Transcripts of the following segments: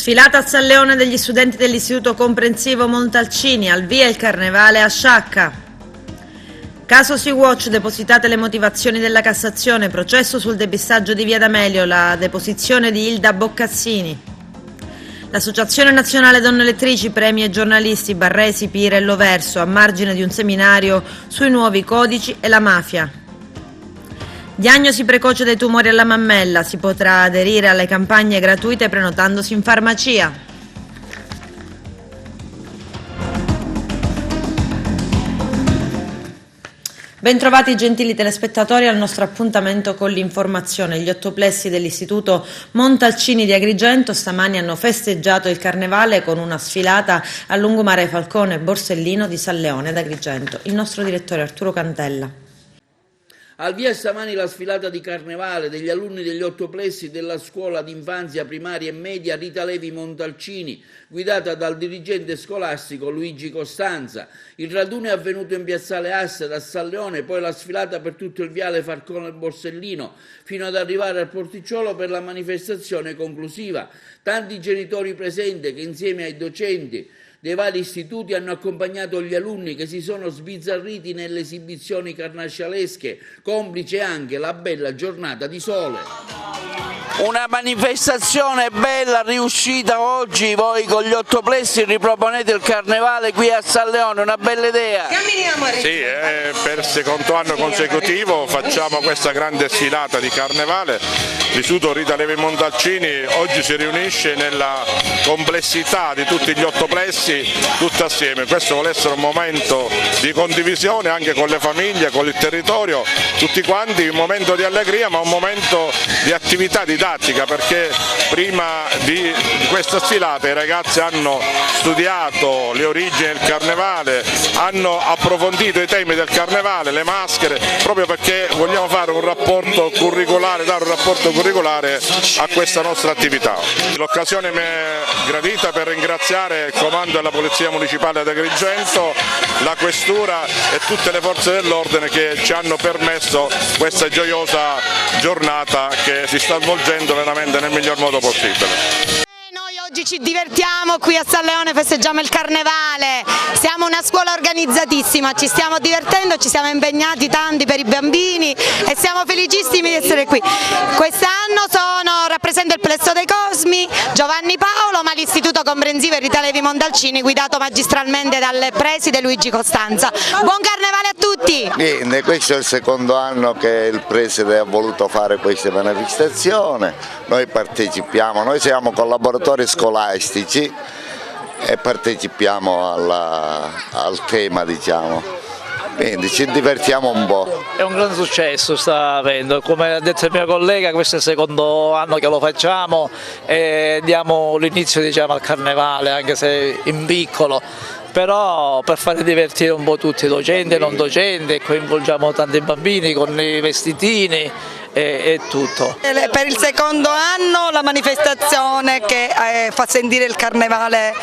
Sfilata a San Leone degli studenti dell'Istituto Comprensivo Montalcini, al via il carnevale a Sciacca. Caso Sea-Watch, depositate le motivazioni della Cassazione, processo sul depistaggio di Via D'Amelio, la deposizione di Ilda Boccazzini. L'Associazione Nazionale Donne Elettrici premia i giornalisti Barresi, Pirello, Verso a margine di un seminario sui nuovi codici e la mafia. Diagnosi precoce dei tumori alla mammella, si potrà aderire alle campagne gratuite prenotandosi in farmacia. Bentrovati gentili telespettatori al nostro appuntamento con l'informazione. Gli ottoplessi dell'Istituto Montalcini di Agrigento stamani hanno festeggiato il carnevale con una sfilata a lungomare Falcone Borsellino di San Leone ad Agrigento. Il nostro direttore Arturo Cantella. Al via stamani la sfilata di carnevale degli alunni degli ottoplessi della scuola d'infanzia primaria e media Rita Levi Montalcini, guidata dal dirigente scolastico Luigi Costanza. Il raduno è avvenuto in piazzale Assa da San Leone, poi la sfilata per tutto il viale Falcone Borsellino, fino ad arrivare al porticciolo per la manifestazione conclusiva. Tanti genitori presenti che insieme ai docenti dei vari istituti hanno accompagnato gli alunni che si sono sbizzarriti nelle esibizioni carnascialesche, complice anche la bella giornata di sole. Una manifestazione bella riuscita oggi, voi con gli ottoplessi riproponete il carnevale qui a San Leone, una bella idea. Sì, per il secondo anno consecutivo facciamo questa grande sfilata di carnevale. L'Istituto Rita Levi Montalcini oggi si riunisce nella complessità di tutti gli ottoplessi tutti assieme. Questo vuole essere un momento di condivisione anche con le famiglie, con il territorio, tutti quanti, un momento di allegria ma un momento di attività didattica, perché prima di questa sfilata i ragazzi hanno studiato le origini del carnevale, hanno approfondito i temi del carnevale, le maschere, proprio perché vogliamo fare un rapporto curricolare, dare un rapporto curricolare a questa nostra attività. L'occasione mi è gradita per ringraziare il comando della Polizia Municipale ad Agrigento, la Questura e tutte le forze dell'ordine che ci hanno permesso questa gioiosa giornata che si sta svolgendo veramente nel miglior modo possibile. Oggi ci divertiamo qui a San Leone, festeggiamo il carnevale, siamo una scuola organizzatissima, ci stiamo divertendo, ci siamo impegnati tanti per i bambini e siamo felicissimi di essere qui. Quest'anno rappresento il Plesso dei Cosmi, Giovanni Paolo, ma l'Istituto Comprensivo Rita Levi Montalcini guidato magistralmente dal preside Luigi Costanza. Buon carnevale a tutti! Questo è il secondo anno che il preside ha voluto fare queste manifestazioni, noi partecipiamo, noi siamo collaboratori scolastici e partecipiamo al tema, diciamo. Quindi ci divertiamo un po'. È un gran successo, sta avendo, come ha detto il mio collega questo è il secondo anno che lo facciamo e diamo l'inizio, diciamo, al carnevale, anche se in piccolo, però per fare divertire un po' tutti, docenti e non docenti, coinvolgiamo tanti bambini con i vestitini e tutto. Per il secondo anno la manifestazione che fa sentire il carnevale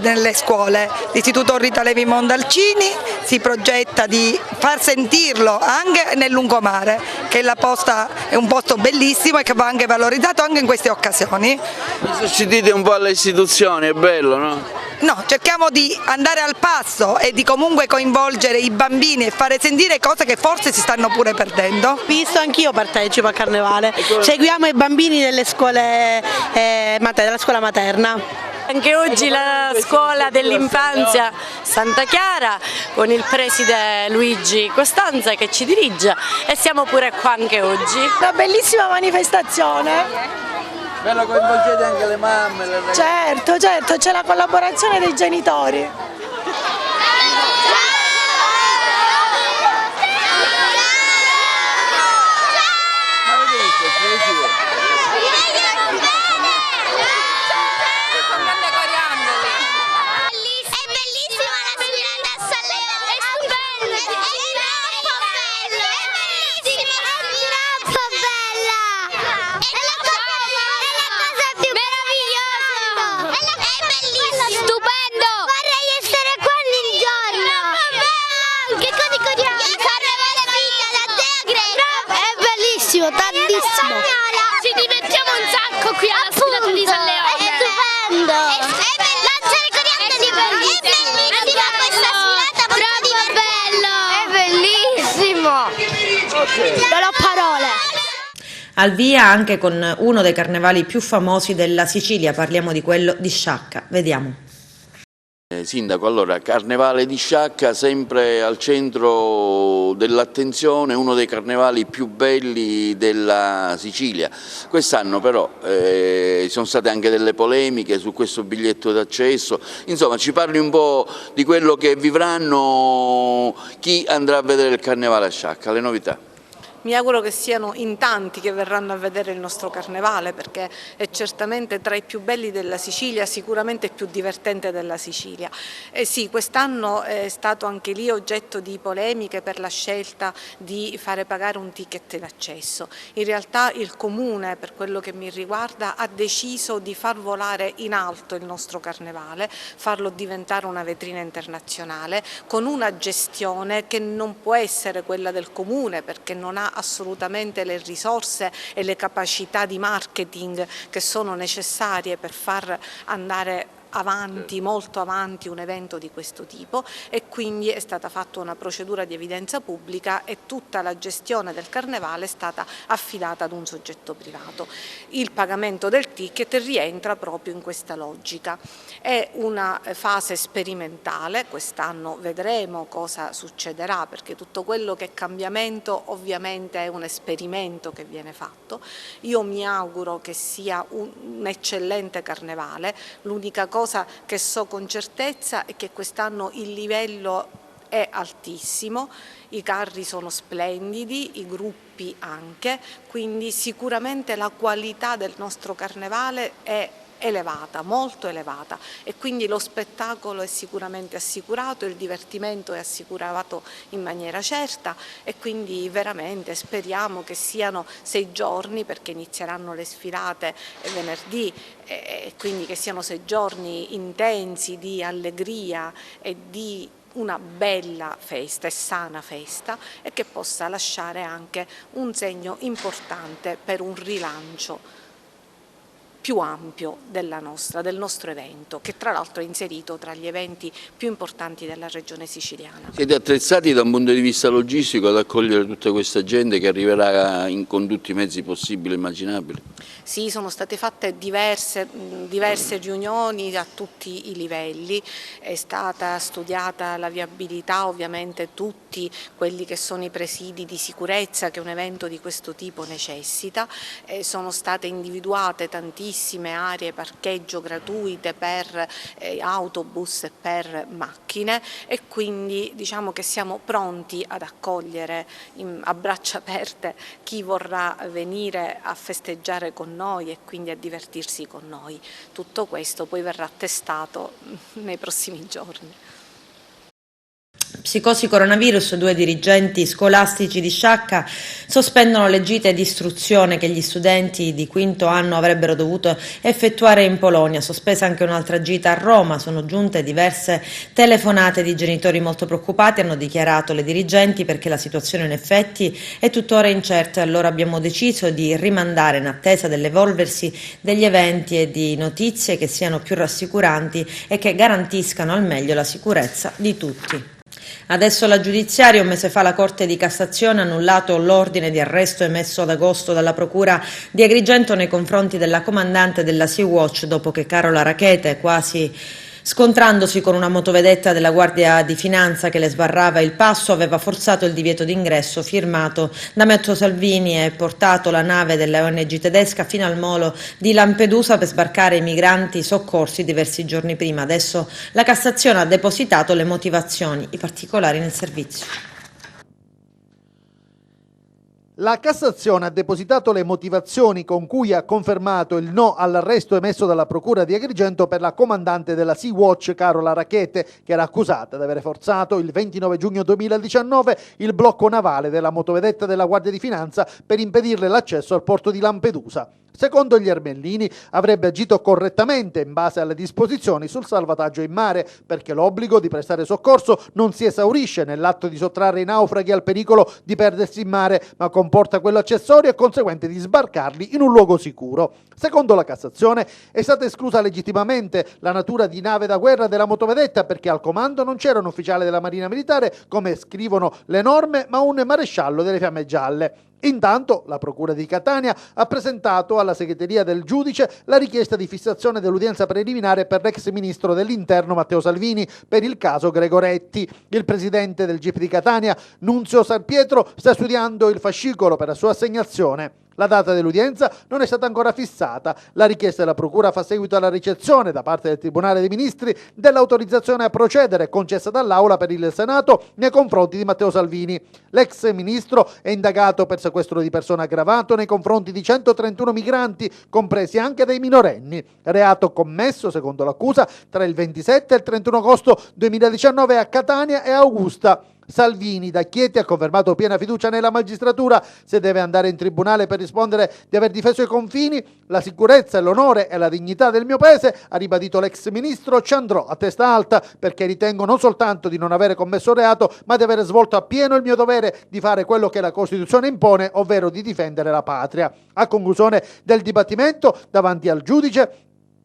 nelle scuole, l'Istituto Rita Levi Montalcini si progetta di far sentirlo anche nel lungomare, che è un posto bellissimo e che va anche valorizzato anche in queste occasioni. Mi sostituite un po' alle istituzioni, è bello, no? No, cerchiamo di andare al passo e di comunque coinvolgere i bambini e fare sentire cose che forse si stanno pure perdendo. Visto anch'io partecipo a carnevale, seguiamo i bambini delle scuole, della scuola materna. Anche oggi la scuola dell'infanzia Santa Chiara con il preside Luigi Costanza che ci dirige e siamo pure qua anche oggi. Una bellissima manifestazione. Bello, coinvolgete anche le mamme, le ragazze. Certo, c'è la collaborazione dei genitori. Tantissimo! Ci divertiamo un sacco qui alla sfilata di San Leone! È stupendo! Al via anche con uno dei carnevali più famosi della Sicilia, parliamo di quello di Sciacca. Vediamo. Sindaco, allora, Carnevale di Sciacca sempre al centro dell'attenzione, uno dei carnevali più belli della Sicilia. Quest'anno però ci sono state anche delle polemiche su questo biglietto d'accesso, insomma ci parli un po' di quello che vivranno chi andrà a vedere il Carnevale a Sciacca, le novità. Mi auguro che siano in tanti che verranno a vedere il nostro carnevale, perché è certamente tra i più belli della Sicilia, sicuramente il più divertente della Sicilia. E sì, quest'anno è stato anche lì oggetto di polemiche per la scelta di fare pagare un ticket d'accesso. In realtà il Comune, per quello che mi riguarda, ha deciso di far volare in alto il nostro carnevale, farlo diventare una vetrina internazionale, con una gestione che non può essere quella del Comune, perché non ha assolutamente le risorse e le capacità di marketing che sono necessarie per far andare avanti, molto avanti un evento di questo tipo, e quindi è stata fatta una procedura di evidenza pubblica e tutta la gestione del carnevale è stata affidata ad un soggetto privato. Il pagamento del ticket rientra proprio in questa logica. È una fase sperimentale, quest'anno vedremo cosa succederà, perché tutto quello che è cambiamento ovviamente è un esperimento che viene fatto. Io mi auguro che sia un eccellente carnevale. L'unica cosa che so con certezza è che quest'anno il livello è altissimo, i carri sono splendidi, i gruppi anche, quindi sicuramente la qualità del nostro carnevale è elevata, molto elevata, e quindi lo spettacolo è sicuramente assicurato, il divertimento è assicurato in maniera certa, e quindi veramente speriamo che siano 6 giorni, perché inizieranno le sfilate venerdì, e quindi che siano 6 giorni intensi di allegria e di una bella festa e sana festa, e che possa lasciare anche un segno importante per un rilancio più ampio del nostro evento, che tra l'altro è inserito tra gli eventi più importanti della regione siciliana. Siete attrezzati da un punto di vista logistico ad accogliere tutta questa gente che arriverà con tutti i mezzi possibili e immaginabili? Sì, sono state fatte diverse riunioni a tutti i livelli, è stata studiata la viabilità, ovviamente tutti quelli che sono i presidi di sicurezza che un evento di questo tipo necessita, sono state individuate tantissime aree parcheggio gratuite per autobus e per macchine, e quindi diciamo che siamo pronti ad accogliere a braccia aperte chi vorrà venire a festeggiare con noi e quindi a divertirsi con noi. Tutto questo poi verrà testato nei prossimi giorni. Psicosi coronavirus, 2 dirigenti scolastici di Sciacca sospendono le gite di istruzione che gli studenti di quinto anno avrebbero dovuto effettuare in Polonia. Sospesa anche un'altra gita a Roma, sono giunte diverse telefonate di genitori molto preoccupati, hanno dichiarato le dirigenti, perché la situazione in effetti è tuttora incerta, e allora abbiamo deciso di rimandare in attesa dell'evolversi degli eventi e di notizie che siano più rassicuranti e che garantiscano al meglio la sicurezza di tutti. Adesso la giudiziaria. Un mese fa la Corte di Cassazione ha annullato l'ordine di arresto emesso ad agosto dalla Procura di Agrigento nei confronti della comandante della Sea-Watch, dopo che Carola Rackete, quasi scontrandosi con una motovedetta della Guardia di Finanza che le sbarrava il passo, aveva forzato il divieto d'ingresso firmato da Matteo Salvini e portato la nave della ONG tedesca fino al molo di Lampedusa per sbarcare i migranti soccorsi diversi giorni prima. Adesso la Cassazione ha depositato le motivazioni, i particolari nel servizio. La Cassazione ha depositato le motivazioni con cui ha confermato il no all'arresto emesso dalla Procura di Agrigento per la comandante della Sea-Watch Carola Rackete, che era accusata di aver forzato il 29 giugno 2019 il blocco navale della motovedetta della Guardia di Finanza per impedirle l'accesso al porto di Lampedusa. Secondo gli Ermellini avrebbe agito correttamente in base alle disposizioni sul salvataggio in mare, perché l'obbligo di prestare soccorso non si esaurisce nell'atto di sottrarre i naufraghi al pericolo di perdersi in mare, ma comporta quello accessorio e conseguente di sbarcarli in un luogo sicuro. Secondo la Cassazione è stata esclusa legittimamente la natura di nave da guerra della motovedetta, perché al comando non c'era un ufficiale della Marina Militare, come scrivono le norme, ma un maresciallo delle Fiamme Gialle. Intanto la Procura di Catania ha presentato alla segreteria del giudice la richiesta di fissazione dell'udienza preliminare per l'ex ministro dell'Interno Matteo Salvini per il caso Gregoretti. Il presidente del GIP di Catania, Nunzio Sarpietro, sta studiando il fascicolo per la sua assegnazione. La data dell'udienza non è stata ancora fissata. La richiesta della Procura fa seguito alla ricezione da parte del Tribunale dei Ministri dell'autorizzazione a procedere concessa dall'Aula per il Senato nei confronti di Matteo Salvini. L'ex ministro è indagato per sequestro di persona aggravato nei confronti di 131 migranti, compresi anche dei minorenni. Reato commesso, secondo l'accusa, tra il 27 e il 31 agosto 2019 a Catania e Augusta. Salvini, da Chieti, ha confermato piena fiducia nella magistratura. Se deve andare in tribunale per rispondere di aver difeso i confini, la sicurezza, l'onore e la dignità del mio paese, ha ribadito l'ex ministro, ci andrò a testa alta perché ritengo non soltanto di non avere commesso reato, ma di aver svolto appieno il mio dovere di fare quello che la Costituzione impone, ovvero di difendere la patria. A conclusione del dibattimento, davanti al giudice,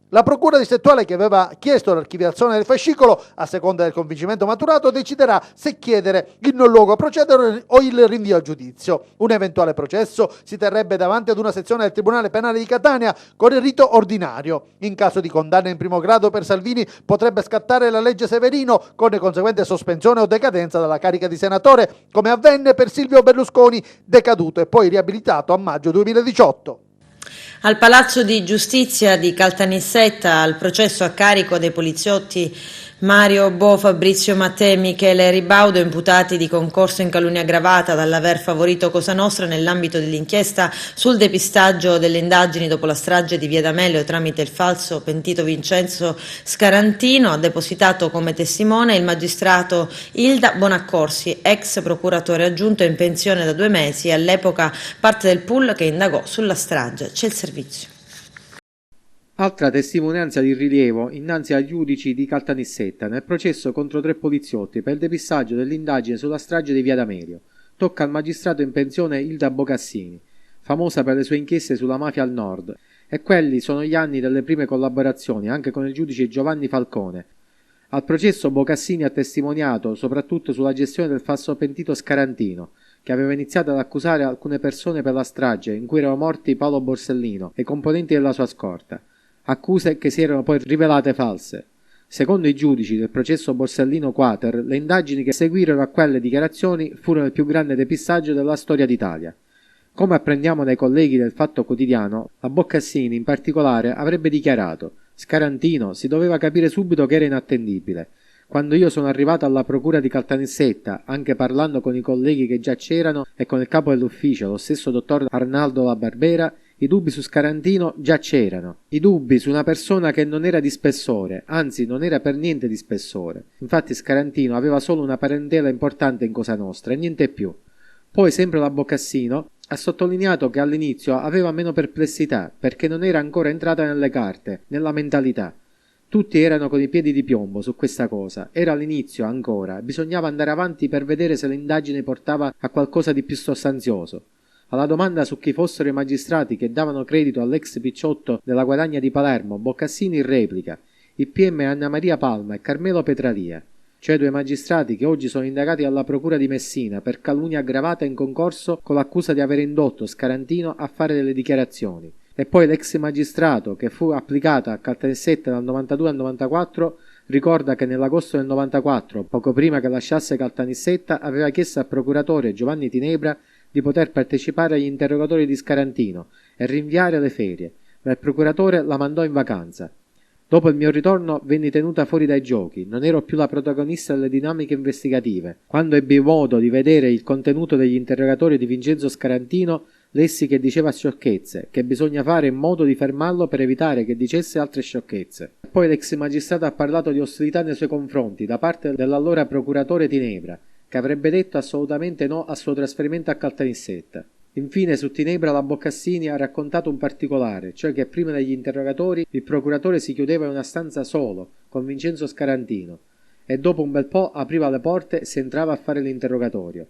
la Procura distrettuale, che aveva chiesto l'archiviazione del fascicolo, a seconda del convincimento maturato, deciderà se chiedere il non luogo a procedere o il rinvio a giudizio. Un eventuale processo si terrebbe davanti ad una sezione del Tribunale Penale di Catania con il rito ordinario. In caso di condanna in primo grado per Salvini potrebbe scattare la legge Severino con conseguente sospensione o decadenza dalla carica di senatore, come avvenne per Silvio Berlusconi, decaduto e poi riabilitato a maggio 2018. Al Palazzo di Giustizia di Caltanissetta, al processo a carico dei poliziotti Mario Bo, Fabrizio Mattei e Michele Ribaudo, imputati di concorso in calunnia aggravata dall'aver favorito Cosa Nostra nell'ambito dell'inchiesta sul depistaggio delle indagini dopo la strage di Via D'Amelio tramite il falso pentito Vincenzo Scarantino, ha depositato come testimone il magistrato Ilda Bonaccorsi, ex procuratore aggiunto in pensione da 2 mesi e all'epoca parte del pool che indagò sulla strage. C'è il servizio. Altra testimonianza di rilievo innanzi ai giudici di Caltanissetta nel processo contro 3 poliziotti per il depistaggio dell'indagine sulla strage di Via D'Amelio. Tocca al magistrato in pensione Ilda Bocassini, famosa per le sue inchieste sulla mafia al nord, e quelli sono gli anni delle prime collaborazioni anche con il giudice Giovanni Falcone. Al processo Bocassini ha testimoniato soprattutto sulla gestione del falso pentito Scarantino, che aveva iniziato ad accusare alcune persone per la strage in cui erano morti Paolo Borsellino e componenti della sua scorta. Accuse che si erano poi rivelate false. Secondo i giudici del processo Borsellino Quater, le indagini che seguirono a quelle dichiarazioni furono il più grande depistaggio della storia d'Italia. Come apprendiamo dai colleghi del Fatto Quotidiano, la Boccassini in particolare avrebbe dichiarato: Scarantino si doveva capire subito che era inattendibile. Quando io sono arrivato alla procura di Caltanissetta, anche parlando con i colleghi che già c'erano e con il capo dell'ufficio, lo stesso dottor Arnaldo La Barbera, i dubbi su Scarantino già c'erano. I dubbi su una persona che non era di spessore, anzi non era per niente di spessore. Infatti Scarantino aveva solo una parentela importante in Cosa Nostra e niente più. Poi sempre la Boccassino ha sottolineato che all'inizio aveva meno perplessità perché non era ancora entrata nelle carte, nella mentalità. Tutti erano con i piedi di piombo su questa cosa, era all'inizio ancora, bisognava andare avanti per vedere se l'indagine portava a qualcosa di più sostanzioso. Alla domanda su chi fossero i magistrati che davano credito all'ex picciotto della Guadagna di Palermo, Boccassini replica: il PM Anna Maria Palma e Carmelo Petralia, cioè 2 magistrati che oggi sono indagati alla procura di Messina per calunnia aggravata in concorso con l'accusa di aver indotto Scarantino a fare delle dichiarazioni. E poi l'ex magistrato che fu applicata a Caltanissetta dal 92 al 94 ricorda che nell'agosto del 94, poco prima che lasciasse Caltanissetta, aveva chiesto al procuratore Giovanni Tinebra di poter partecipare agli interrogatori di Scarantino e rinviare le ferie, ma il procuratore la mandò in vacanza. Dopo il mio ritorno venni tenuta fuori dai giochi, non ero più la protagonista delle dinamiche investigative. Quando ebbi modo di vedere il contenuto degli interrogatori di Vincenzo Scarantino, lessi che diceva sciocchezze, che bisogna fare in modo di fermarlo per evitare che dicesse altre sciocchezze. Poi l'ex magistrato ha parlato di ostilità nei suoi confronti da parte dell'allora procuratore Tinebra, che avrebbe detto assolutamente no al suo trasferimento a Caltanissetta. Infine su Tinebra la Boccassini ha raccontato un particolare, cioè che prima degli interrogatori il procuratore si chiudeva in una stanza solo, con Vincenzo Scarantino, e dopo un bel po' apriva le porte e si entrava a fare l'interrogatorio.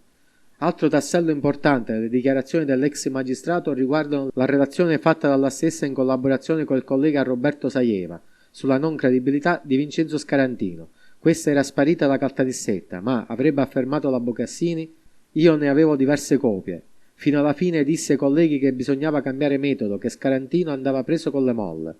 Altro tassello importante delle dichiarazioni dell'ex magistrato riguardano la relazione fatta dalla stessa in collaborazione con il collega Roberto Saieva sulla non credibilità di Vincenzo Scarantino. Questa era sparita da Caltanissetta, ma, avrebbe affermato la Boccassini, io ne avevo diverse copie. Fino alla fine disse ai colleghi che bisognava cambiare metodo, che Scarantino andava preso con le molle.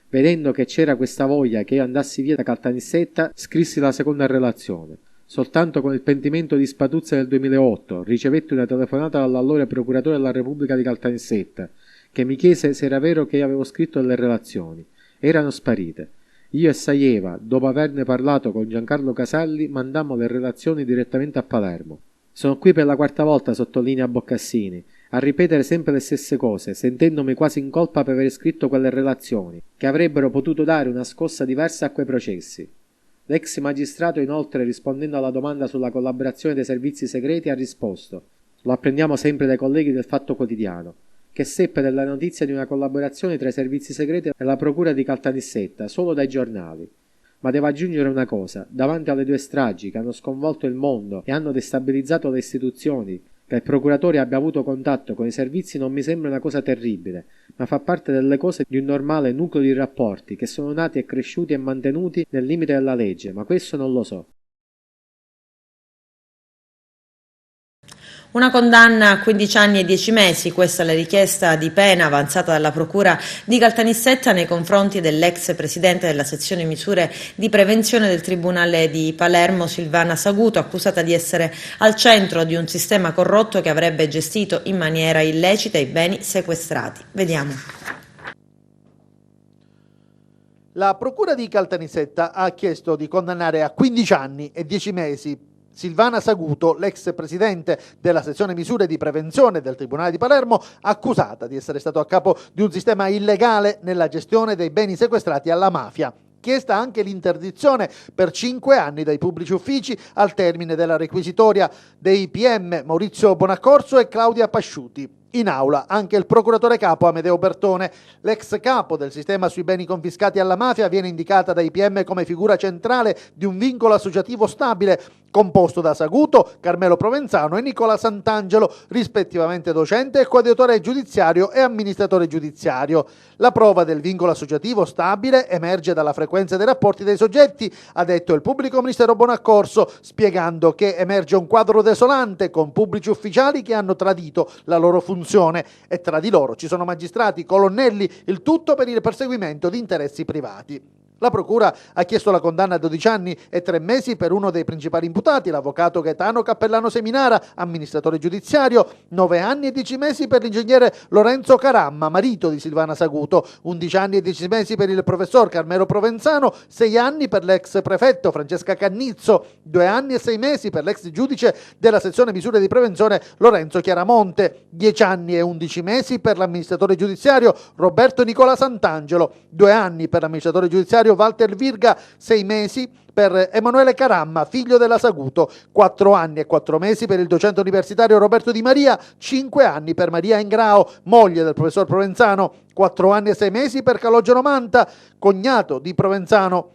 Vedendo che c'era questa voglia che io andassi via da Caltanissetta, scrissi la seconda relazione. Soltanto con il pentimento di Spatuzza del 2008 ricevetti una telefonata dall'allora procuratore della Repubblica di Caltanissetta, che mi chiese se era vero che io avevo scritto delle relazioni. Erano sparite. Io e Saieva, dopo averne parlato con Giancarlo Casalli, mandammo le relazioni direttamente a Palermo. Sono qui per la quarta volta, sottolinea Boccassini, a ripetere sempre le stesse cose, sentendomi quasi in colpa per aver scritto quelle relazioni, che avrebbero potuto dare una scossa diversa a quei processi. L'ex magistrato, inoltre, rispondendo alla domanda sulla collaborazione dei servizi segreti, ha risposto: lo apprendiamo sempre dai colleghi del Fatto Quotidiano, che seppe della notizia di una collaborazione tra i servizi segreti e la procura di Caltanissetta solo dai giornali. Ma devo aggiungere una cosa: davanti alle due stragi che hanno sconvolto il mondo e hanno destabilizzato le istituzioni, che il procuratore abbia avuto contatto con i servizi non mi sembra una cosa terribile, ma fa parte delle cose di un normale nucleo di rapporti che sono nati e cresciuti e mantenuti nel limite della legge, ma questo non lo so. Una condanna a 15 anni e 10 mesi, questa è la richiesta di pena avanzata dalla Procura di Caltanissetta nei confronti dell'ex presidente della sezione misure di prevenzione del Tribunale di Palermo, Silvana Saguto, accusata di essere al centro di un sistema corrotto che avrebbe gestito in maniera illecita i beni sequestrati. Vediamo. La Procura di Caltanissetta ha chiesto di condannare a 15 anni e 10 mesi Silvana Saguto, l'ex presidente della sezione misure di prevenzione del Tribunale di Palermo, accusata di essere stato a capo di un sistema illegale nella gestione dei beni sequestrati alla mafia. Chiesta anche l'interdizione per 5 anni dai pubblici uffici al termine della requisitoria dei PM Maurizio Bonaccorso e Claudia Pasciuti. In aula anche il procuratore capo Amedeo Bertone. L'ex capo del sistema sui beni confiscati alla mafia viene indicata dai PM come figura centrale di un vincolo associativo stabile composto da Saguto, Carmelo Provenzano e Nicola Sant'Angelo, rispettivamente docente e coadiutore giudiziario e amministratore giudiziario. La prova del vincolo associativo stabile emerge dalla frequenza dei rapporti dei soggetti, ha detto il pubblico ministero Bonaccorso, spiegando che emerge un quadro desolante con pubblici ufficiali che hanno tradito la loro funzione e tra di loro ci sono magistrati, colonnelli, il tutto per il perseguimento di interessi privati. La Procura ha chiesto la condanna a 12 anni e 3 mesi per uno dei principali imputati, l'avvocato Gaetano Cappellano Seminara, amministratore giudiziario, 9 anni e 10 mesi per l'ingegnere Lorenzo Caramma, marito di Silvana Saguto, 11 anni e 10 mesi per il professor Carmelo Provenzano, 6 anni per l'ex prefetto Francesca Cannizzo, 2 anni e 6 mesi per l'ex giudice della sezione misure di prevenzione Lorenzo Chiaramonte, 10 anni e 11 mesi per l'amministratore giudiziario Roberto Nicola Sant'Angelo, 2 anni per l'amministratore giudiziario Walter Virga, 6 mesi per Emanuele Caramma, figlio della Saguto, 4 anni e 4 mesi per il docente universitario Roberto Di Maria, 5 anni per Maria Ingrao, moglie del professor Provenzano, 4 anni e 6 mesi per Calogero Manta, cognato di Provenzano,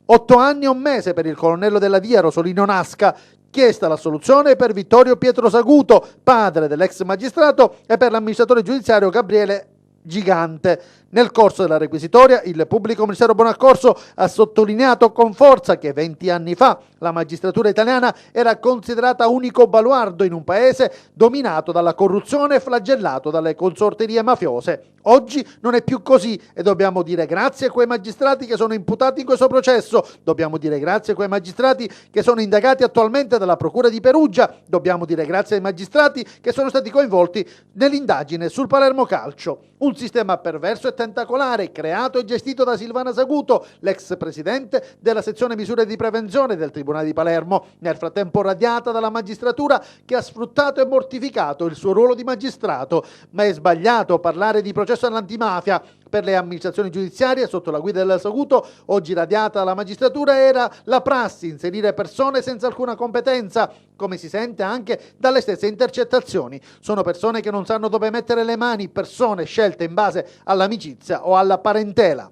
8 anni e 1 mese per il colonnello della Via Rosolino Nasca. Chiesta l'assoluzione per Vittorio Pietro Saguto, padre dell'ex magistrato, e per l'amministratore giudiziario Gabriele Gigante. Nel corso della requisitoria il pubblico ministero Bonaccorso ha sottolineato con forza che 20 anni fa la magistratura italiana era considerata unico baluardo in un paese dominato dalla corruzione e flagellato dalle consorterie mafiose. Oggi non è più così e dobbiamo dire grazie a quei magistrati che sono imputati in questo processo, dobbiamo dire grazie a quei magistrati che sono indagati attualmente dalla Procura di Perugia, dobbiamo dire grazie ai magistrati che sono stati coinvolti nell'indagine sul Palermo Calcio. Un sistema perverso e tentacolare creato e gestito da Silvana Saguto, l'ex presidente della sezione misure di prevenzione del Tribunale di Palermo, nel frattempo radiata dalla magistratura che ha sfruttato e mortificato il suo ruolo di magistrato. Ma è sbagliato parlare di processo all'antimafia. Per le amministrazioni giudiziarie sotto la guida del Saguto, oggi radiata dalla magistratura, era la prassi inserire persone senza alcuna competenza, come si sente anche dalle stesse intercettazioni. Sono persone che non sanno dove mettere le mani, persone scelte in base all'amicizia o alla parentela.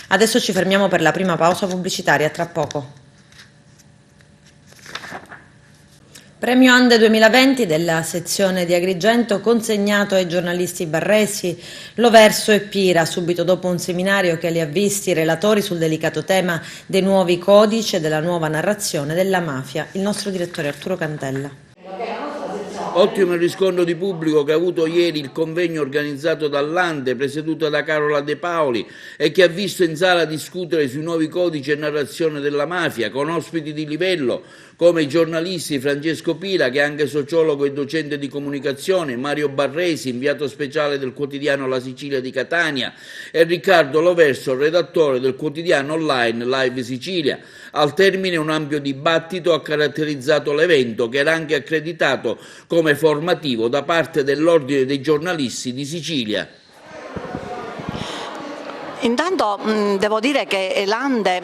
Adesso ci fermiamo per la prima pausa pubblicitaria, tra poco. Premio Ande 2020 della sezione di Agrigento consegnato ai giornalisti barresi Loverso e Pira, subito dopo un seminario che li ha visti relatori sul delicato tema dei nuovi codici e della nuova narrazione della mafia. Il nostro direttore Arturo Cantella. Ottimo il riscontro di pubblico che ha avuto ieri il convegno organizzato dall'Ante, presieduto da Carola De Paoli, e che ha visto in sala discutere sui nuovi codici e narrazione della mafia, con ospiti di livello come i giornalisti Francesco Pila, che è anche sociologo e docente di comunicazione, Mario Barresi, inviato speciale del quotidiano La Sicilia di Catania, e Riccardo Loverso, redattore del quotidiano online Live Sicilia. Al termine un ampio dibattito ha caratterizzato l'evento, che era anche accreditato come formativo da parte dell'Ordine dei giornalisti di Sicilia. Intanto devo dire che l'Ande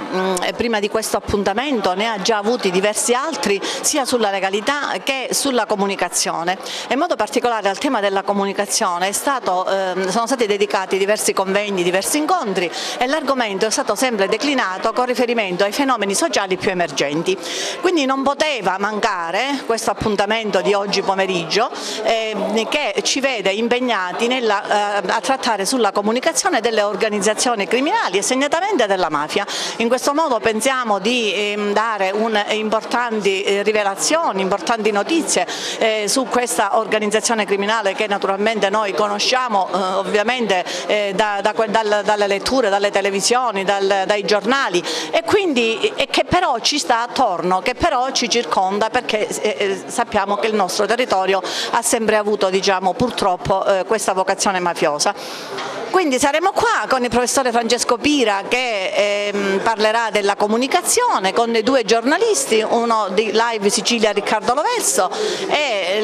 prima di questo appuntamento ne ha già avuti diversi altri, sia sulla legalità che sulla comunicazione. In modo particolare al tema della comunicazione sono stati dedicati diversi convegni, diversi incontri, e l'argomento è stato sempre declinato con riferimento ai fenomeni sociali più emergenti. Quindi non poteva mancare questo appuntamento di oggi pomeriggio che ci vede impegnati a trattare sulla comunicazione delle organizzazioni criminali e segnatamente della mafia. In questo modo pensiamo di dare importanti rivelazioni, importanti notizie su questa organizzazione criminale che naturalmente noi conosciamo ovviamente dalle letture, dalle televisioni, dai giornali, e che però ci sta attorno, che però ci circonda, perché sappiamo che il nostro territorio ha sempre avuto, diciamo, purtroppo questa vocazione mafiosa. Quindi saremo qua con il professore Francesco Pira, che parlerà della comunicazione, con i due giornalisti, uno di Live Sicilia Riccardo Loverso e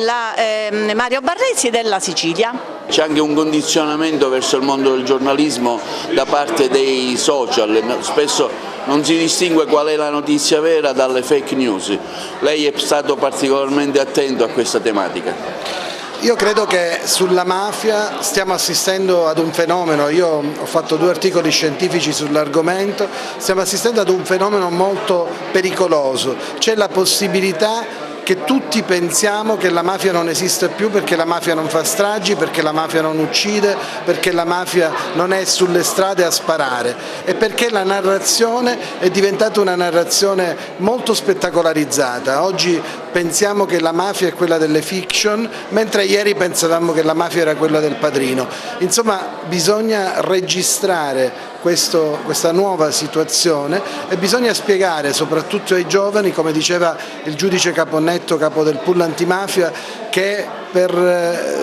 Mario Barresi della Sicilia. C'è anche un condizionamento verso il mondo del giornalismo da parte dei social, spesso non si distingue qual è la notizia vera dalle fake news. Lei è stato particolarmente attento a questa tematica. Io credo che sulla mafia stiamo assistendo ad un fenomeno, io ho fatto 2 articoli scientifici sull'argomento, stiamo assistendo ad un fenomeno molto pericoloso. C'è la possibilità che tutti pensiamo che la mafia non esiste più, perché la mafia non fa stragi, perché la mafia non uccide, perché la mafia non è sulle strade a sparare, e perché la narrazione è diventata una narrazione molto spettacolarizzata. Oggi pensiamo che la mafia è quella delle fiction, mentre ieri pensavamo che la mafia era quella del Padrino. Insomma, bisogna registrare questa nuova situazione e bisogna spiegare soprattutto ai giovani, come diceva il giudice Caponnetto, capo del pool antimafia, che per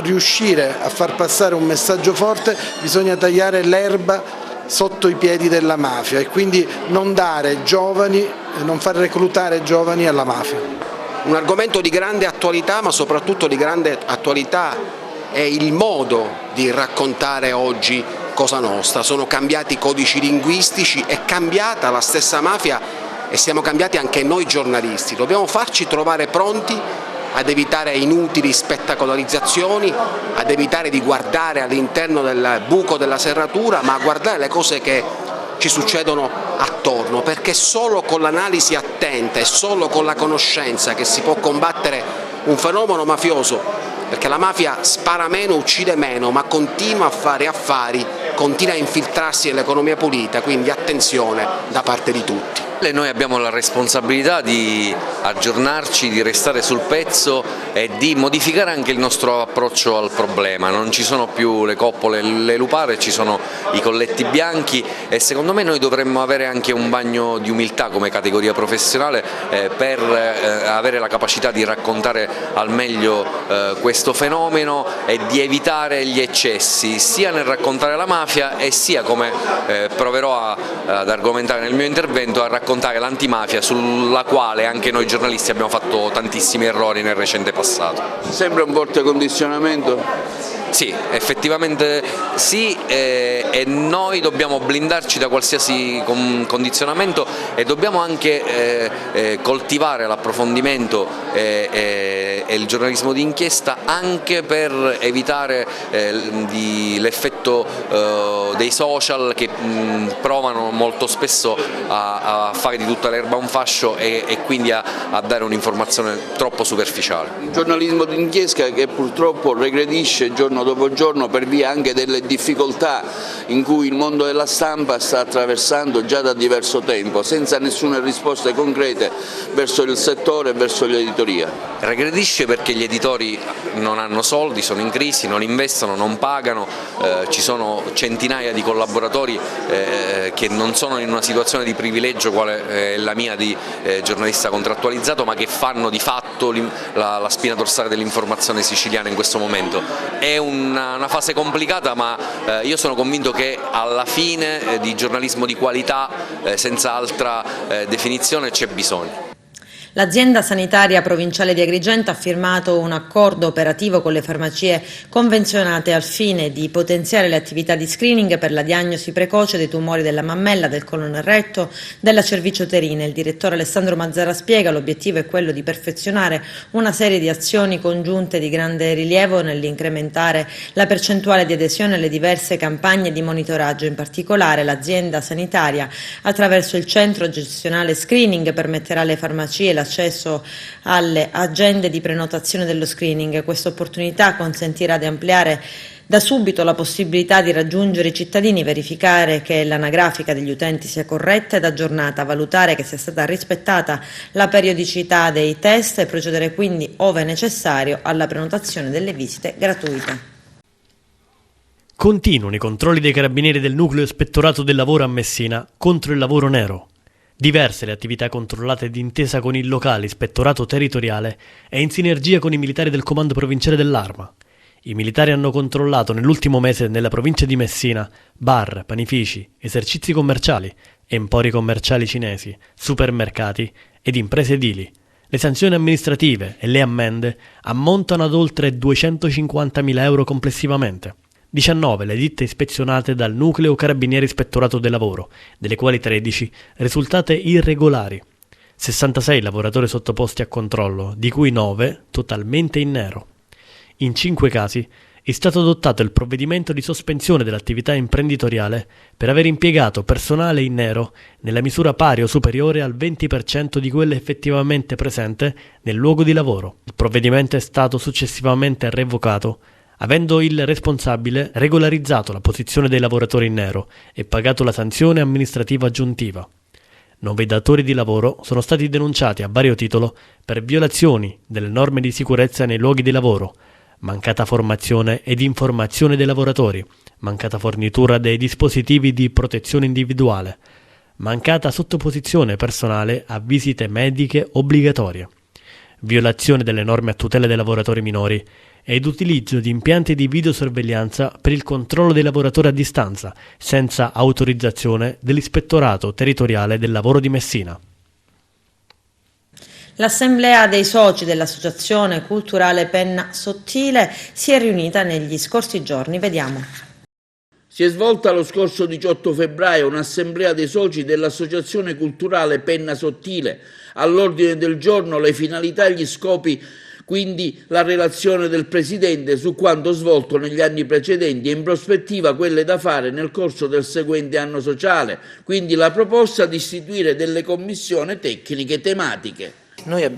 riuscire a far passare un messaggio forte bisogna tagliare l'erba sotto i piedi della mafia e quindi non far reclutare giovani alla mafia. Un argomento di grande attualità, ma soprattutto di grande attualità è il modo di raccontare oggi Cosa Nostra. Sono cambiati i codici linguistici, è cambiata la stessa mafia e siamo cambiati anche noi giornalisti. Dobbiamo farci trovare pronti ad evitare inutili spettacolarizzazioni, ad evitare di guardare all'interno del buco della serratura, ma a guardare le cose che ci succedono attorno, perché solo con l'analisi attenta e solo con la conoscenza che si può combattere un fenomeno mafioso, perché la mafia spara meno, uccide meno, ma continua a fare affari, continua a infiltrarsi nell'economia pulita, quindi attenzione da parte di tutti. Noi abbiamo la responsabilità di aggiornarci, di restare sul pezzo e di modificare anche il nostro approccio al problema. Non ci sono più le coppole, le lupare, ci sono i colletti bianchi e secondo me noi dovremmo avere anche un bagno di umiltà come categoria professionale per avere la capacità di raccontare al meglio questo fenomeno e di evitare gli eccessi, sia nel raccontare la mafia e sia, come proverò ad argomentare nel mio intervento, a raccontare l'antimafia, sulla quale anche noi giornalisti abbiamo fatto tantissimi errori nel recente passato. Sembra un forte condizionamento? Sì, effettivamente sì, e noi dobbiamo blindarci da qualsiasi condizionamento e dobbiamo anche coltivare l'approfondimento e il giornalismo di inchiesta anche per evitare l'effetto dei social che provano molto spesso a fare di tutta l'erba un fascio e quindi a dare un'informazione troppo superficiale. Il giornalismo di inchiesta che purtroppo regredisce giorno dopo giorno per via anche delle difficoltà in cui il mondo della stampa sta attraversando già da diverso tempo, senza nessune risposte concrete verso il settore e verso gli editori. editoria? Regredisce perché gli editori non hanno soldi, sono in crisi, non investono, non pagano, ci sono centinaia di collaboratori che non sono in una situazione di privilegio quale è la mia di giornalista contrattualizzato, ma che fanno di fatto la spina dorsale dell'informazione siciliana in questo momento. È una fase complicata, ma io sono convinto che alla fine di giornalismo di qualità, senza altra definizione, c'è bisogno. L'azienda sanitaria provinciale di Agrigento ha firmato un accordo operativo con le farmacie convenzionate al fine di potenziare le attività di screening per la diagnosi precoce dei tumori della mammella, del colon retto, della cervice uterina. Il direttore Alessandro Mazzara spiega: l'obiettivo è quello di perfezionare una serie di azioni congiunte di grande rilievo nell'incrementare la percentuale di adesione alle diverse campagne di monitoraggio. In particolare l'azienda sanitaria, attraverso il centro gestionale screening, permetterà alle farmacie l'accesso alle agende di prenotazione dello screening. Questa opportunità consentirà di ampliare da subito la possibilità di raggiungere i cittadini, verificare che l'anagrafica degli utenti sia corretta ed aggiornata, valutare che sia stata rispettata la periodicità dei test e procedere quindi, ove necessario, alla prenotazione delle visite gratuite. Continuano i controlli dei carabinieri del nucleo ispettorato del lavoro a Messina contro il lavoro nero. Diverse le attività controllate d'intesa con il locale ispettorato territoriale e in sinergia con i militari del comando provinciale dell'Arma. I militari hanno controllato nell'ultimo mese nella provincia di Messina bar, panifici, esercizi commerciali, empori commerciali cinesi, supermercati ed imprese edili. Le sanzioni amministrative e le ammende ammontano ad oltre 250.000 euro complessivamente. 19 le ditte ispezionate dal nucleo carabinieri ispettorato del lavoro, delle quali 13 risultate irregolari. 66 lavoratori sottoposti a controllo, di cui 9 totalmente in nero. In 5 casi è stato adottato il provvedimento di sospensione dell'attività imprenditoriale per aver impiegato personale in nero nella misura pari o superiore al 20% di quello effettivamente presente nel luogo di lavoro. Il provvedimento è stato successivamente revocato, avendo il responsabile regolarizzato la posizione dei lavoratori in nero e pagato la sanzione amministrativa aggiuntiva. 9 datori di lavoro sono stati denunciati a vario titolo per violazioni delle norme di sicurezza nei luoghi di lavoro, mancata formazione ed informazione dei lavoratori, mancata fornitura dei dispositivi di protezione individuale, mancata sottoposizione personale a visite mediche obbligatorie, violazione delle norme a tutela dei lavoratori minori ed utilizzo di impianti di videosorveglianza per il controllo dei lavoratori a distanza, senza autorizzazione dell'Ispettorato Territoriale del Lavoro di Messina. L'assemblea dei soci dell'Associazione Culturale Penna Sottile si è riunita negli scorsi giorni. Vediamo. Si è svolta lo scorso 18 febbraio un'assemblea dei soci dell'Associazione Culturale Penna Sottile. All'ordine del giorno le finalità e gli scopi, quindi la relazione del Presidente su quanto svolto negli anni precedenti e in prospettiva quelle da fare nel corso del seguente anno sociale, quindi la proposta di istituire delle commissioni tecniche tematiche. Noi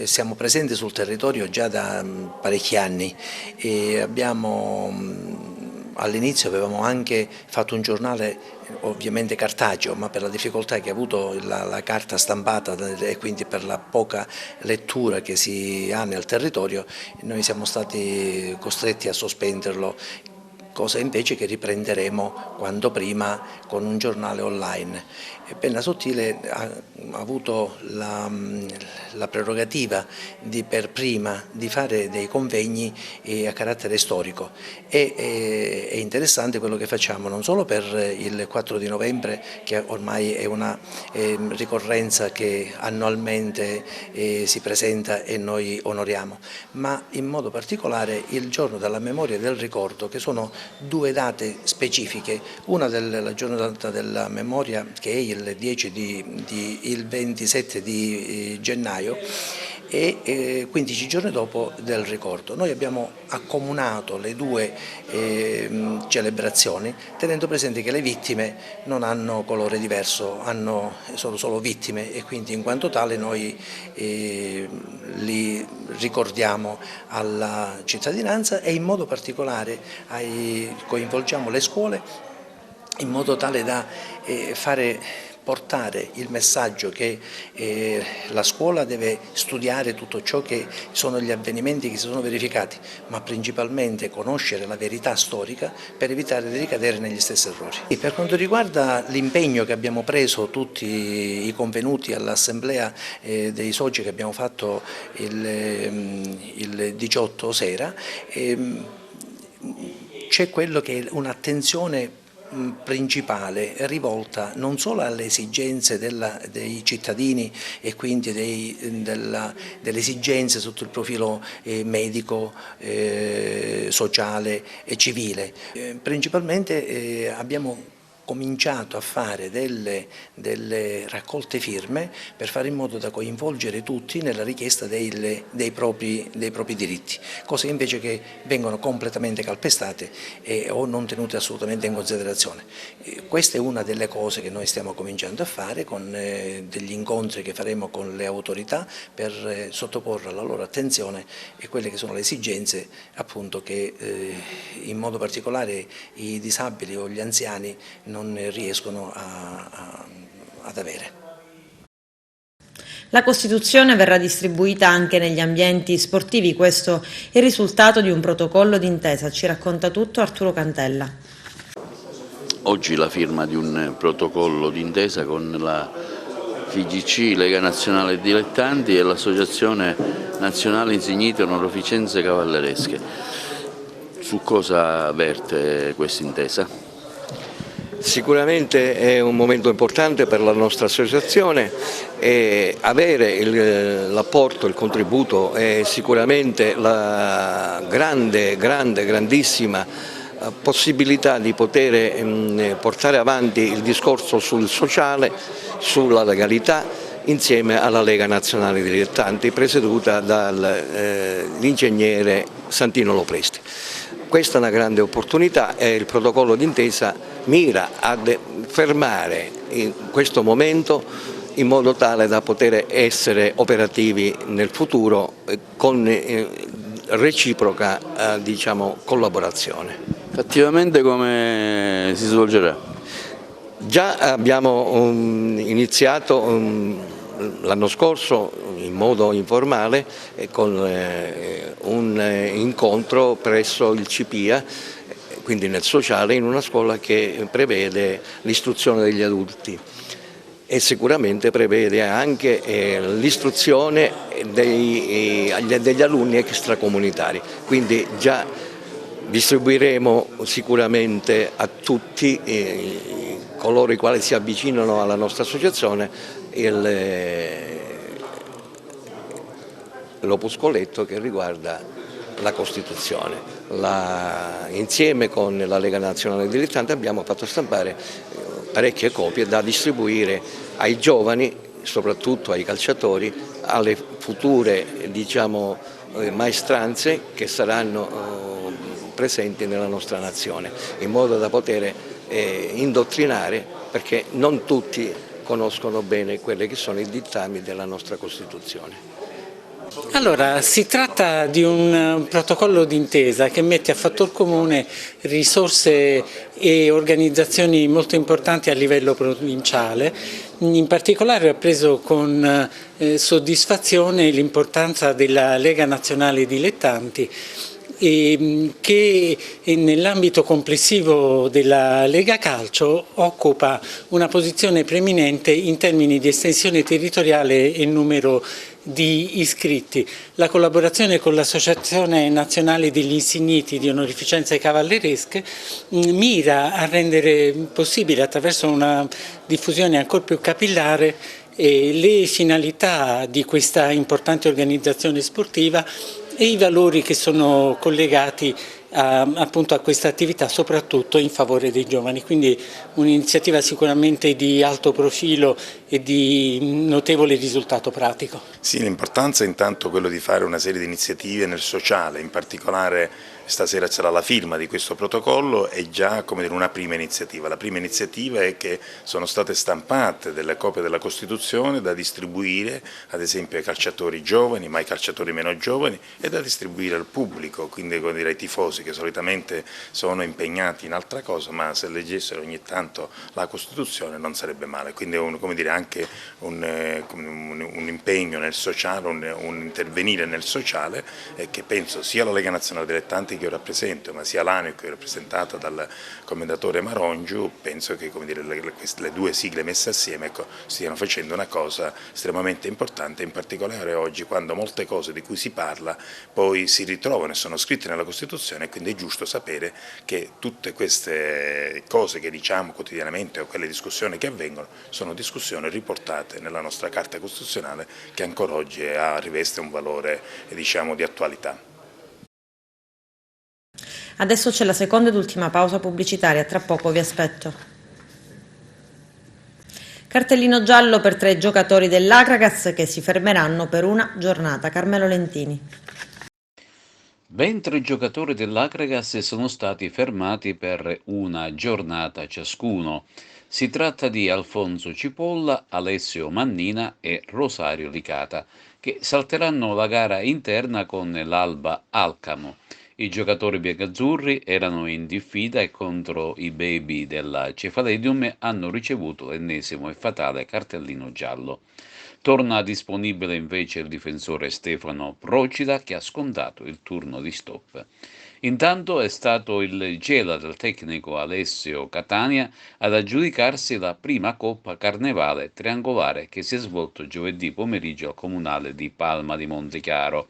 siamo presenti sul territorio già da parecchi anni e all'inizio avevamo anche fatto un giornale ovviamente cartaceo, ma per la difficoltà che ha avuto la carta stampata e quindi per la poca lettura che si ha nel territorio, noi siamo stati costretti a sospenderlo, cosa invece che riprenderemo quanto prima con un giornale online. Penna Sottile ha avuto la prerogativa per prima di fare dei convegni a carattere storico. È interessante quello che facciamo non solo per il 4 di novembre, che ormai è una ricorrenza che annualmente si presenta e noi onoriamo, ma in modo particolare il giorno della memoria e del ricordo, che sono 2 date specifiche, una della giornata della memoria che è il 27 di gennaio e 15 giorni dopo del ricordo. Noi abbiamo accomunato le 2 celebrazioni tenendo presente che le vittime non hanno colore diverso, sono solo vittime e quindi in quanto tale noi li ricordiamo alla cittadinanza e in modo particolare coinvolgiamo le scuole in modo tale da fare portare il messaggio che la scuola deve studiare tutto ciò che sono gli avvenimenti che si sono verificati, ma principalmente conoscere la verità storica per evitare di ricadere negli stessi errori. E per quanto riguarda l'impegno che abbiamo preso tutti i convenuti all'assemblea dei soci che abbiamo fatto il 18 sera, c'è quello che è un'attenzione principale rivolta non solo alle esigenze dei cittadini e quindi delle esigenze sotto il profilo medico, sociale e civile. Principalmente abbiamo cominciato a fare delle raccolte firme per fare in modo da coinvolgere tutti nella richiesta dei propri diritti, cose invece che vengono completamente calpestate o non tenute assolutamente in considerazione. Questa è una delle cose che noi stiamo cominciando a fare con degli incontri che faremo con le autorità per sottoporre alla loro attenzione e quelle che sono le esigenze appunto che in modo particolare i disabili o gli anziani non riescono ad avere. La Costituzione verrà distribuita anche negli ambienti sportivi, questo è il risultato di un protocollo d'intesa, ci racconta tutto Arturo Cantella. Oggi la firma di un protocollo d'intesa con la FIGC, Lega Nazionale Dilettanti, e l'Associazione Nazionale Insignite Onorificenze Cavalleresche. Su cosa verte questa intesa? Sicuramente è un momento importante per la nostra associazione e avere l'apporto, il contributo è sicuramente la grandissima possibilità di poter portare avanti il discorso sul sociale, sulla legalità, insieme alla Lega Nazionale Dilettanti presieduta dall'ingegnere Santino Lopresti. Questa è una grande opportunità e il protocollo d'intesa mira a fermare in questo momento in modo tale da poter essere operativi nel futuro con reciproca collaborazione. Fattivamente come si svolgerà? Già abbiamo iniziato l'anno scorso in modo informale con un incontro presso il CPIA, quindi nel sociale, in una scuola che prevede l'istruzione degli adulti e sicuramente prevede anche l'istruzione degli alunni extracomunitari, quindi già distribuiremo sicuramente a tutti coloro i quali si avvicinano alla nostra associazione l'opuscoletto che riguarda la Costituzione. Insieme con la Lega Nazionale Dilettanti abbiamo fatto stampare parecchie copie da distribuire ai giovani, soprattutto ai calciatori, alle future maestranze che saranno presenti nella nostra nazione, in modo da poter indottrinare, perché non tutti conoscono bene quelli che sono i dettami della nostra Costituzione. Allora, si tratta di un protocollo d'intesa che mette a fattor comune risorse e organizzazioni molto importanti a livello provinciale. In particolare ho preso con soddisfazione l'importanza della Lega Nazionale Dilettanti, che nell'ambito complessivo della Lega Calcio occupa una posizione preeminente in termini di estensione territoriale e numero di iscritti. La collaborazione con l'Associazione Nazionale degli Insigniti di Onorificenze Cavalleresche mira a rendere possibile, attraverso una diffusione ancora più capillare, le finalità di questa importante organizzazione sportiva e i valori che sono collegati appunto a questa attività, soprattutto in favore dei giovani. Quindi un'iniziativa sicuramente di alto profilo e di notevole risultato pratico. Sì, l'importanza è intanto quello di fare una serie di iniziative nel sociale, in particolare stasera sarà la firma di questo protocollo, è già una prima iniziativa. La prima iniziativa è che sono state stampate delle copie della Costituzione da distribuire ad esempio ai calciatori giovani, ma ai calciatori meno giovani, e da distribuire al pubblico, quindi ai tifosi che solitamente sono impegnati in altra cosa, ma se leggessero ogni tanto la Costituzione non sarebbe male. Quindi è anche un impegno nel sociale, un intervenire nel sociale, che penso sia la Lega Nazionale Dilettanti che io rappresento, ma sia l'ANIC rappresentata dal commendatore Marongiu, penso che le due sigle messe assieme stiano facendo una cosa estremamente importante, in particolare oggi, quando molte cose di cui si parla poi si ritrovano e sono scritte nella Costituzione, e quindi è giusto sapere che tutte queste cose che diciamo quotidianamente o quelle discussioni che avvengono sono discussioni riportate nella nostra Carta Costituzionale, che ancora oggi riveste un valore di attualità. Adesso c'è la seconda ed ultima pausa pubblicitaria, tra poco vi aspetto. Cartellino giallo per 3 giocatori dell'Akragas che si fermeranno per una giornata. Carmelo Lentini. Ben 3 giocatori dell'Akragas sono stati fermati per una giornata ciascuno. Si tratta di Alfonso Cipolla, Alessio Mannina e Rosario Licata, che salteranno la gara interna con l'Alba Alcamo. I giocatori biancazzurri erano in diffida e contro i baby della Cefaledium hanno ricevuto l'ennesimo e fatale cartellino giallo. Torna disponibile invece il difensore Stefano Procida, che ha scontato il turno di stop. Intanto è stato il Gela del tecnico Alessio Catania ad aggiudicarsi la prima Coppa Carnevale triangolare che si è svolto giovedì pomeriggio al comunale di Palma di Montechiaro.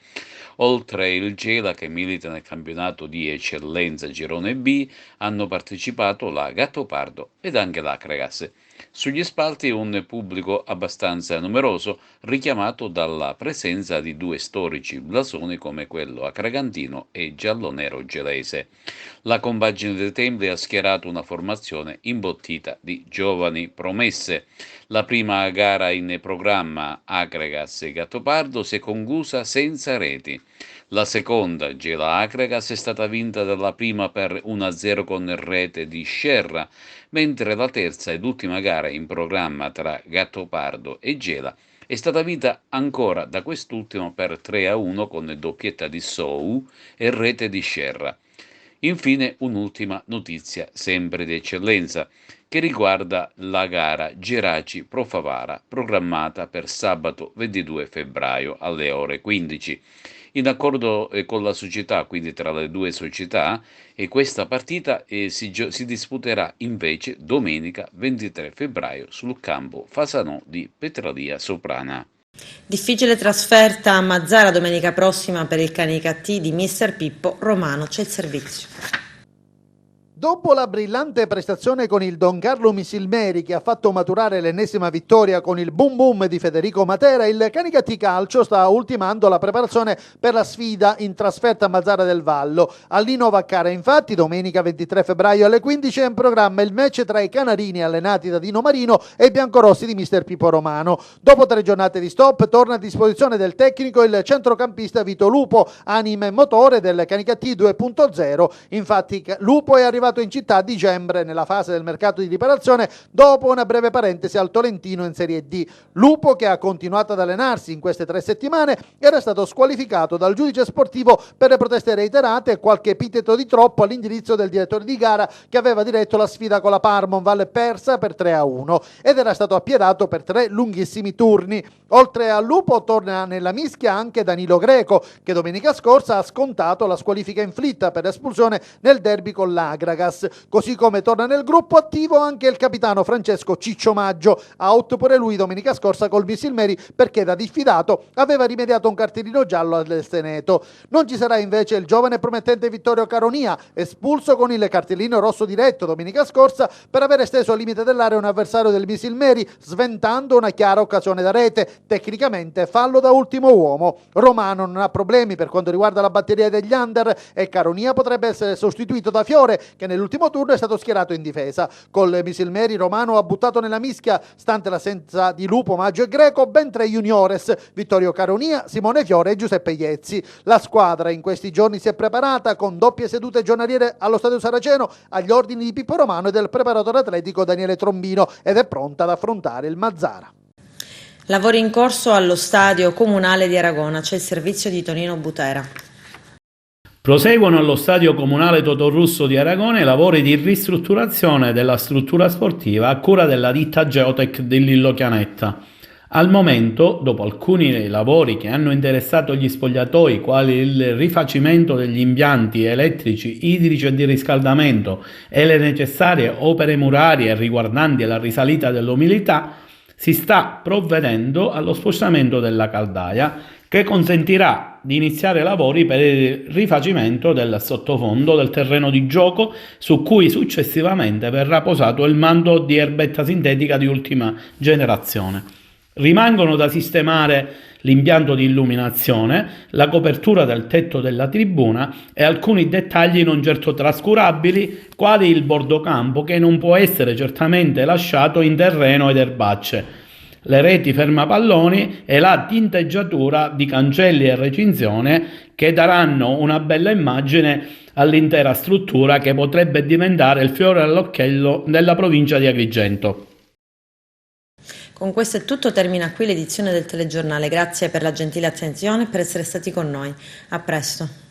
Oltre il Gela, che milita nel campionato di eccellenza Girone B, hanno partecipato la Gattopardo ed anche l'Akragas. Sugli spalti un pubblico abbastanza numeroso, richiamato dalla presenza di 2 storici blasoni come quello acragantino e giallonero gelese. La compagine dei Templi ha schierato una formazione imbottita di giovani promesse. La prima gara in programma, Akragas e Gattopardo, si è conclusa senza reti. La seconda, Gela Akragas, è stata vinta dalla prima per 1-0 con rete di Scerra, mentre la terza ed ultima gara in programma tra Gattopardo e Gela è stata vinta ancora da quest'ultimo per 3-1 con doppietta di Sou e rete di Scerra. Infine un'ultima notizia, sempre di eccellenza, che riguarda la gara Geraci-Pro Favara, programmata per sabato 22 febbraio alle ore 15. In accordo con la società, quindi tra le due società, e questa partita si disputerà invece domenica 23 febbraio sul campo Fasanò di Petralia Soprana. Difficile trasferta a Mazzara domenica prossima per il Canicattì di Mister Pippo Romano. C'è il servizio. Dopo la brillante prestazione con il Don Carlo Misilmeri, che ha fatto maturare l'ennesima vittoria con il boom boom di Federico Matera, il Canicattì Calcio sta ultimando la preparazione per la sfida in trasferta a Mazzara del Vallo. A Lino Vaccara, infatti, domenica 23 febbraio alle 15 è in programma il match tra i canarini allenati da Dino Marino e i biancorossi di Mister Pippo Romano. Dopo 3 giornate di stop torna a disposizione del tecnico il centrocampista Vito Lupo, anima e motore del Canicattì 2.0. Infatti Lupo è arrivato in città a dicembre nella fase del mercato di riparazione dopo una breve parentesi al Tolentino in Serie D. Lupo, che ha continuato ad allenarsi in queste 3 settimane, era stato squalificato dal giudice sportivo per le proteste reiterate e qualche epiteto di troppo all'indirizzo del direttore di gara, che aveva diretto la sfida con la Parmonval persa per 3-1 ed era stato appiedato per 3 lunghissimi turni. Oltre a Lupo torna nella mischia anche Danilo Greco, che domenica scorsa ha scontato la squalifica inflitta per espulsione nel derby con l'Agragas. Così come torna nel gruppo attivo anche il capitano Francesco Ciccio Maggio, out pure lui domenica scorsa col Misilmeri perché da diffidato aveva rimediato un cartellino giallo all'Esteneto. Non ci sarà invece il giovane e promettente Vittorio Caronia, espulso con il cartellino rosso diretto domenica scorsa per aver esteso al limite dell'area un avversario del Misilmeri, sventando una chiara occasione da rete, tecnicamente fallo da ultimo uomo. Romano non ha problemi per quanto riguarda la batteria degli under e Caronia potrebbe essere sostituito da Fiore, che che nell'ultimo turno è stato schierato in difesa. Col Misilmeri Romano ha buttato nella mischia, stante l'assenza di Lupo, Maggio e Greco, ben 3 juniores: Vittorio Caronia, Simone Fiore e Giuseppe Iezzi. La squadra in questi giorni si è preparata con doppie sedute giornaliere allo Stadio Saraceno agli ordini di Pippo Romano e del preparatore atletico Daniele Trombino ed è pronta ad affrontare il Mazzara. Lavori in corso allo Stadio Comunale di Aragona, c'è il servizio di Tonino Butera. Proseguono allo Stadio Comunale Totorrusso di Aragona i lavori di ristrutturazione della struttura sportiva a cura della ditta Geotech di Lillo Chianetta. Al momento, dopo alcuni lavori che hanno interessato gli spogliatoi, quali il rifacimento degli impianti elettrici, idrici e di riscaldamento e le necessarie opere murarie riguardanti la risalita dell'umidità, si sta provvedendo allo spostamento della caldaia, che consentirà di iniziare lavori per il rifacimento del sottofondo del terreno di gioco, su cui successivamente verrà posato il manto di erbetta sintetica di ultima generazione. Rimangono da sistemare l'impianto di illuminazione, la copertura del tetto della tribuna e alcuni dettagli non certo trascurabili, quali il bordocampo, che non può essere certamente lasciato in terreno ed erbacce, le reti fermapalloni e la tinteggiatura di cancelli e recinzione, che daranno una bella immagine all'intera struttura, che potrebbe diventare il fiore all'occhiello della provincia di Agrigento. Con questo è tutto, termina qui l'edizione del telegiornale. Grazie per la gentile attenzione e per essere stati con noi. A presto.